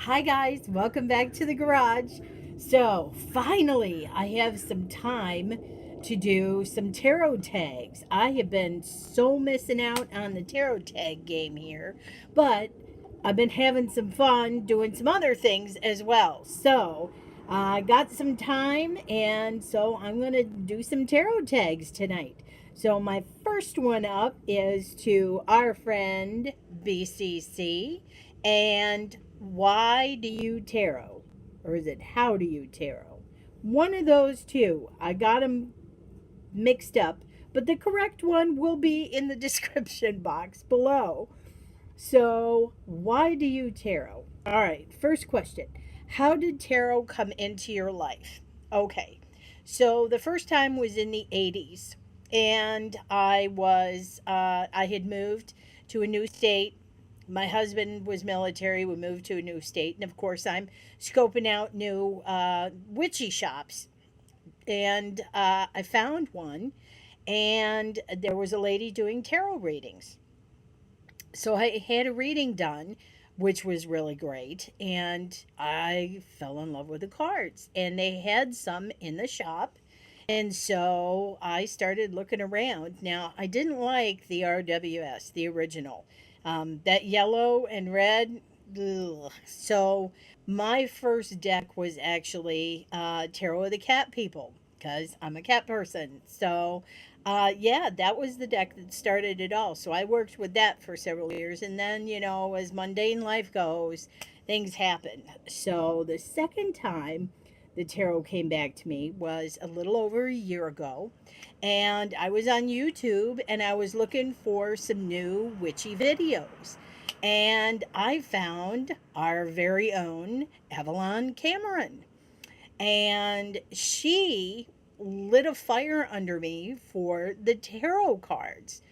Hi, guys. Welcome back to the garage. So, finally, I have some time to do some tarot tags. I have been so missing out on the tarot tag game here, but I've been having some fun doing some other things as well. So, I got some time, and so I'm going to do some tarot tags tonight. So, my first one up is to our friend BCC. And why do you tarot? Or is it how do you tarot? One of those two. I got them mixed up, but the correct one will be in the description box below. So, why do you tarot? All right, first question. How did tarot come into your life? Okay, so the first time was in the 80s, and I had moved to a new state. My husband was military. We moved to a new state, and of course, I'm scoping out new witchy shops. And I found one, and there was a lady doing tarot readings. So I had a reading done, which was really great, and I fell in love with the cards. And they had some in the shop, and so I started looking around. Now, I didn't like the RWS, the original. That yellow and red, ugh. So my first deck was actually Tarot of the Cat People, because I'm a cat person. So yeah, that was the deck that started it all. So I worked with that for several years. And then, as mundane life goes, things happen. So the second time the tarot came back to me was a little over a year ago. And I was on YouTube and I was looking for some new witchy videos. And I found our very own Avalon Cameron. And she lit a fire under me for the tarot cards.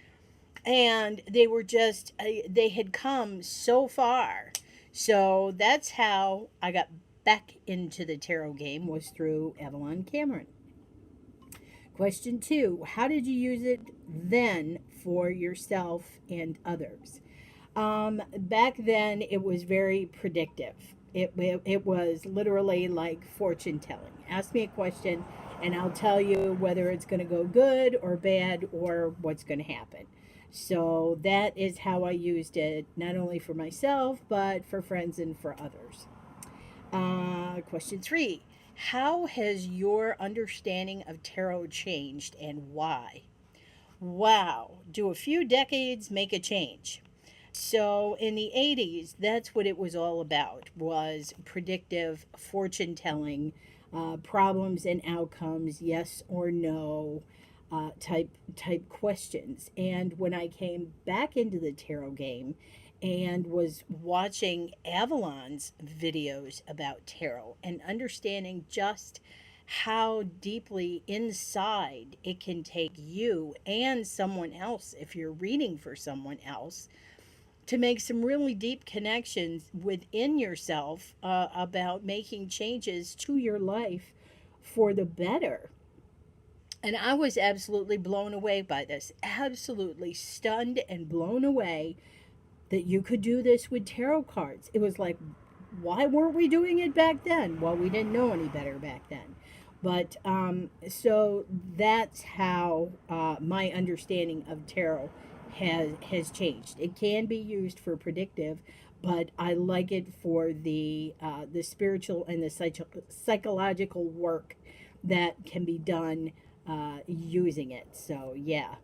And they were just, they had come so far. So that's how I got back into the tarot game, was through Avalon Cameron. Question two, how did you use it then for yourself and others? Back then, it was very predictive. It was literally like fortune telling. Ask me a question, and I'll tell you whether it's going to go good or bad or what's going to happen. So that is how I used it, not only for myself, but for friends and for others. Question three, how has your understanding of tarot changed and why? Wow, do a few decades make a change? So in the 80s, that's what it was all about, was predictive fortune telling, problems and outcomes, yes or no, type questions. And when I came back into the tarot game and was watching Avalon's videos about tarot and understanding just how deeply inside it can take you and someone else, if you're reading for someone else, to make some really deep connections within yourself, about making changes to your life for the better. And I was absolutely blown away by this, absolutely stunned and blown away that you could do this with tarot cards. It was like, why weren't we doing it back then? Well, we didn't know any better back then. But so that's how my understanding of tarot has changed. It can be used for predictive, but I like it for the spiritual and the psychological work that can be done using it. So yeah.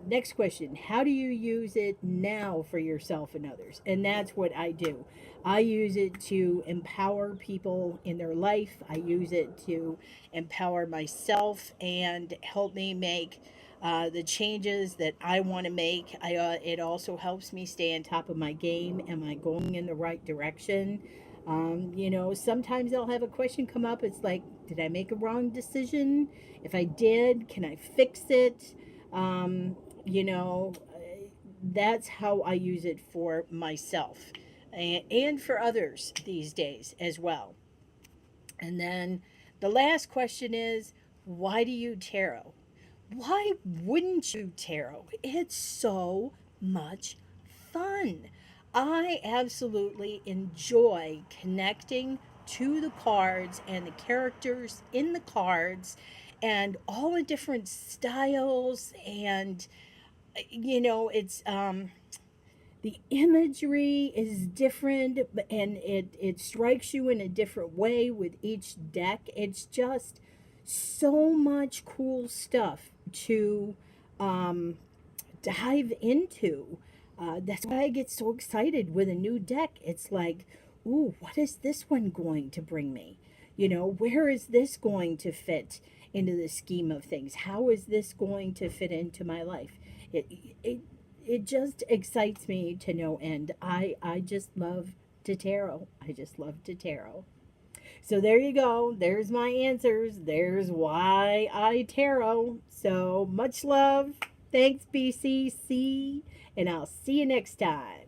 Next question. How do you use it now for yourself and others? And that's what I do. I use it to empower people in their life. I use it to empower myself and help me make the changes that I want to make. It also helps me stay on top of my game. Am I going in the right direction? Sometimes I'll have a question come up. It's like, did I make a wrong decision? If I did, can I fix it? um, you know, that's how I use it for myself and for others these days as well. And then the last question is, why do you tarot? Why wouldn't you tarot? It's so much fun. I absolutely enjoy connecting to the cards and the characters in the cards and all the different styles and it's the imagery is different and it strikes you in a different way with each deck. It's just so much cool stuff to um, dive into. That's why I get so excited with a new deck. It's like, ooh, what is this one going to bring me? Where is this going to fit into the scheme of things? How is this going to fit into my life? It it it just excites me to no end. I just love to tarot. I just love to tarot. So there you go. There's my answers. There's why I tarot. So much love. Thanks, BCC. And I'll see you next time.